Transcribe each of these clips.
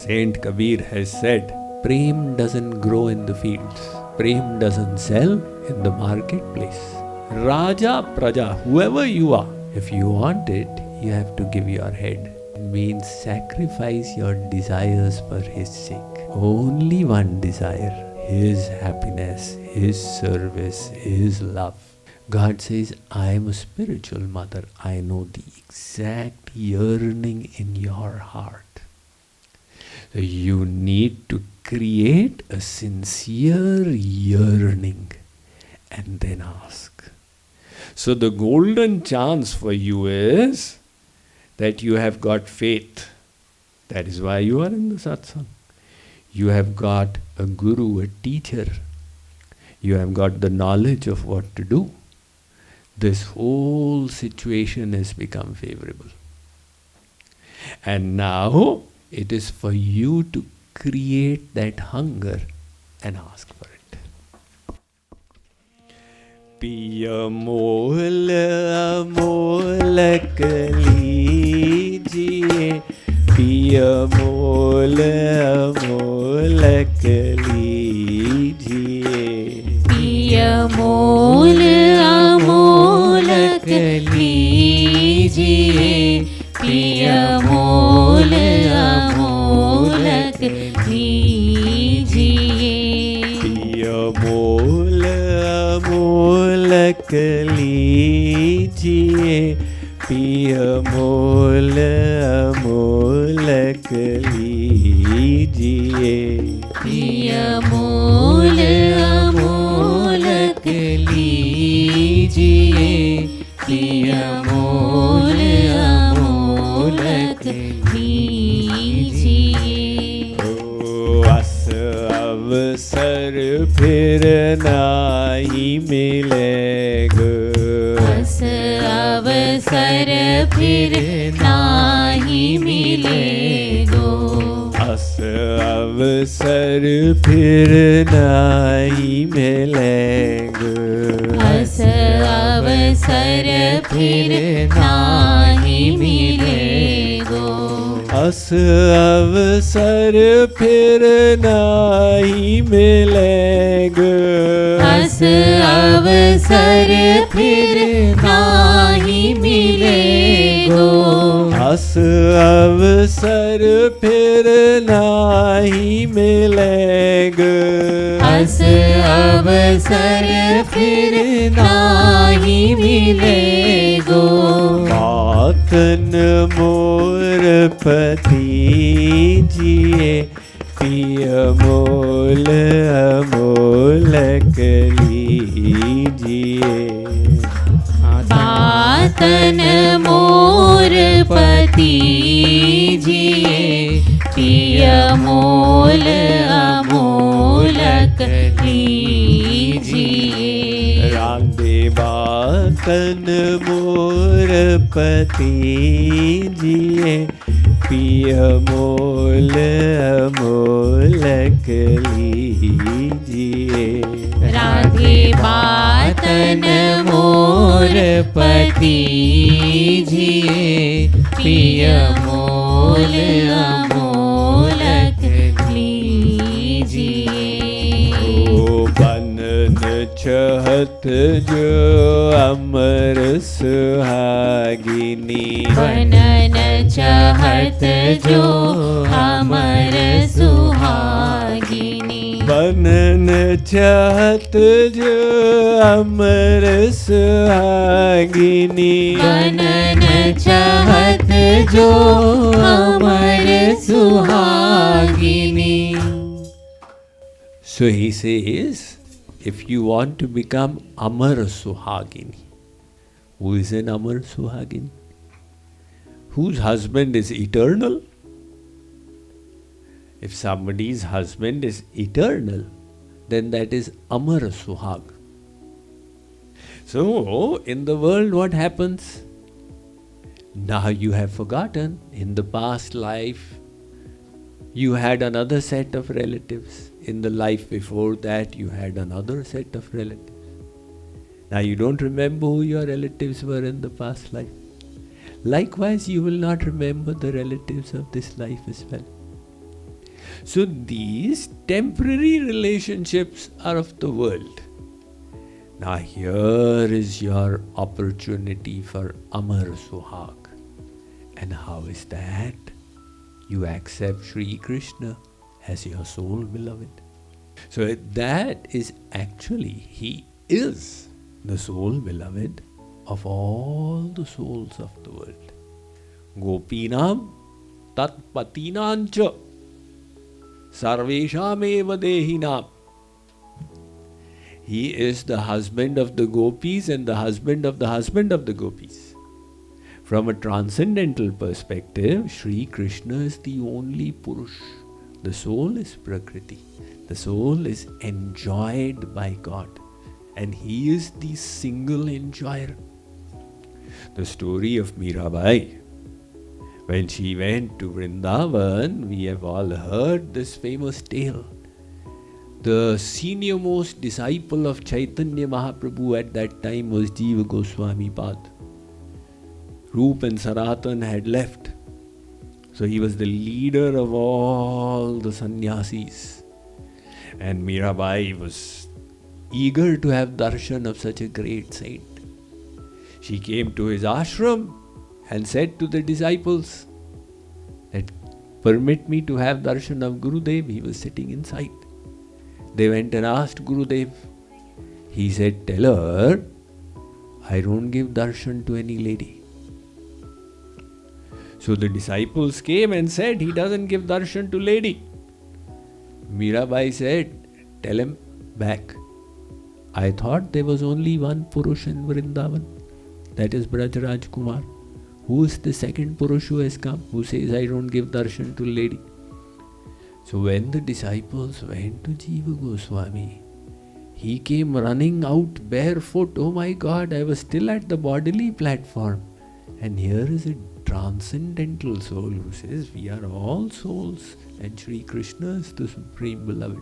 Saint Kabir has said, Prem doesn't grow in the fields. Prem doesn't sell in the marketplace. Raja, Praja, whoever you are, if you want it, you have to give your head. It means sacrifice your desires for His sake. Only one desire, His happiness, His service, His love. God says, I am a spiritual mother. I know the exact yearning in your heart. So you need to create a sincere yearning and then ask. So the golden chance for you is that you have got faith. That is why you are in the satsang. You have got a guru, a teacher. You have got the knowledge of what to do. This whole situation has become favorable. And now it is for you to create that hunger and ask for it. Piya mol amolak lijiye, piya mol amolak lijiye, piya mol amolak lijiye, piya mol amolak lijiye, piya mol amolak lijiye, piya mol amolak lijiye, piya mol amolak lijiye, piya mol amolak lijiye. अस अवसर फिर नाही मिलेगा, अस अवसर फिर नाही मिलेगो, अस अवसर फिर नाही मिलेगा, अस अवसर फिर नाही मिलेगो, अस अवसर फिर नाही मिलेगा, अस अवसर फिर नाही मिलेगो, अस अवसर फिर नाही मिलेगा, अस अवसर फिर नाही मिलेगो, मातन मोर पति जिए, पिय मोल अमोलक लीजिए, बातन मोर पति जिए, पिय मोल अमोलक लीजिए, रांदे बातन मोर पति जिए, पिय मोल अमोलक लीजिए, राधे बातन मोर पति जिए, पिय मोल अमोलक लीजिए, बनन चहत जो अमर सुहागिनी, बनन चाहत जो अमर सुहागिनी, बनन चाहत जो अमर सुहागिनी, बनन चाहत जो अमर सुहागिनी. So he says, if you want to become Amar Suhagini, who is an Amar Suhagini? Whose husband is eternal? If somebody's husband is eternal, then that is Amar Suhag. So, in the world what happens? Now you have forgotten, in the past life, you had another set of relatives. In the life before that, you had another set of relatives. Now you don't remember who your relatives were in the past life. Likewise, you will not remember the relatives of this life as well. So these temporary relationships are of the world. Now here is your opportunity for Amar Suhag. And how is that? You accept Sri Krishna as your soul beloved. So that is actually, he is the soul beloved of all the souls of the world. Gopinam tat patinancha sarvesham eva dehinam. He is the husband of the gopis and the husband of the husband of the gopis. From a transcendental perspective, Sri Krishna is the only Purush. The soul is Prakriti. The soul is enjoyed by God. And he is the single enjoyer. The story of Mirabai. When she went to Vrindavan, we have all heard this famous tale. The senior most disciple of Chaitanya Mahaprabhu at that time was Jiva Goswami Pad. Roop and Sanatan had left. So he was the leader of all the sannyasis. And Mirabai was eager to have darshan of such a great saint. She came to his ashram and said to the disciples that, permit me to have darshan of Gurudev. He was sitting inside. They went and asked Gurudev. He said, tell her, I don't give darshan to any lady. So the disciples came and said, he doesn't give darshan to lady. Mirabai said, tell him back. I thought there was only one Purush in Vrindavan. That is Braj Kumar. Who is the second Purush who has come, who says, I don't give darshan to lady? So when the disciples went to Jiva Goswami, he came running out barefoot. Oh my God, I was still at the bodily platform. And here is a transcendental soul who says, we are all souls and Sri Krishna is the Supreme Beloved.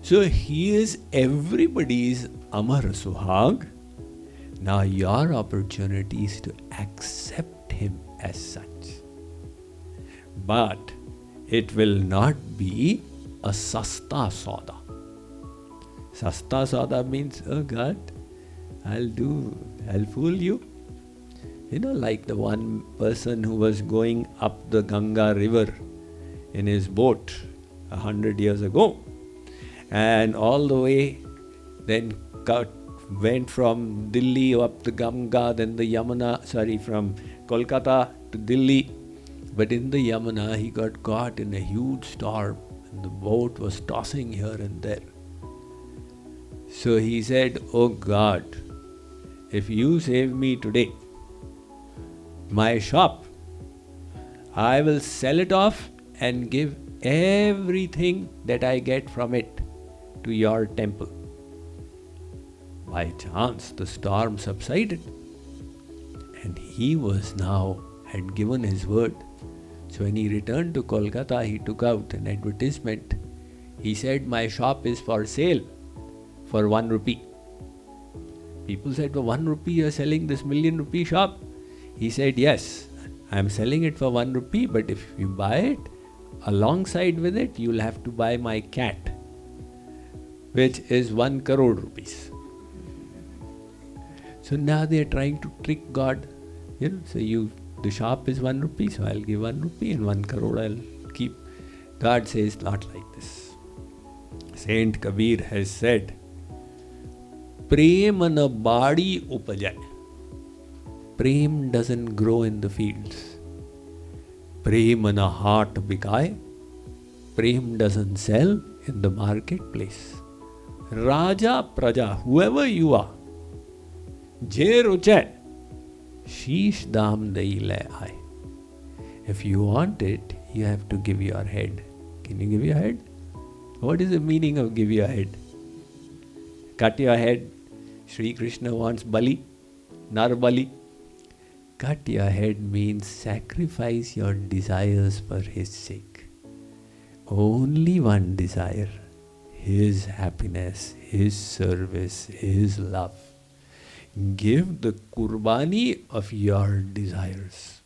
So he is everybody's Amar Suhag. Now your opportunity is to accept him as such. But it will not be a Sasta Soda. Sasta Soda means, oh God, I'll fool you. You know, like the one person who was going up the Ganga river in his boat 100 years ago. And all the way then went from Delhi up the Ganga, then the Yamuna, from Kolkata to Delhi. But in the Yamuna, he got caught in a huge storm and the boat was tossing here and there. So he said, oh God, if you save me today, my shop, I will sell it off and give everything that I get from it to your temple. By chance, the storm subsided and he had given his word. So when he returned to Kolkata, he took out an advertisement. He said, my shop is for sale for 1 rupee. People said, for 1 rupee you are selling this million rupee shop? He said, yes, I am selling it for 1 rupee, but if you buy it, alongside with it, you will have to buy my cat, which is 1 crore rupees. So now they are trying to trick God. So the shop is 1 rupee, so I'll give 1 rupee and 1 crore I'll keep. God says, not like this. Saint Kabir has said, Prem na badi upajay. Prem doesn't grow in the fields. Prem na heart bikaye. Prem doesn't sell in the marketplace. Raja Praja, whoever you are, Je ruche, sheesh dam dai le aaye. If you want it, you have to give your head. Can you give your head? What is the meaning of give your head? Cut your head. Sri Krishna wants Bali, Nar Bali. Cut your head means sacrifice your desires for his sake. Only one desire, his happiness, his service, his love. Give the kurbani of your desires.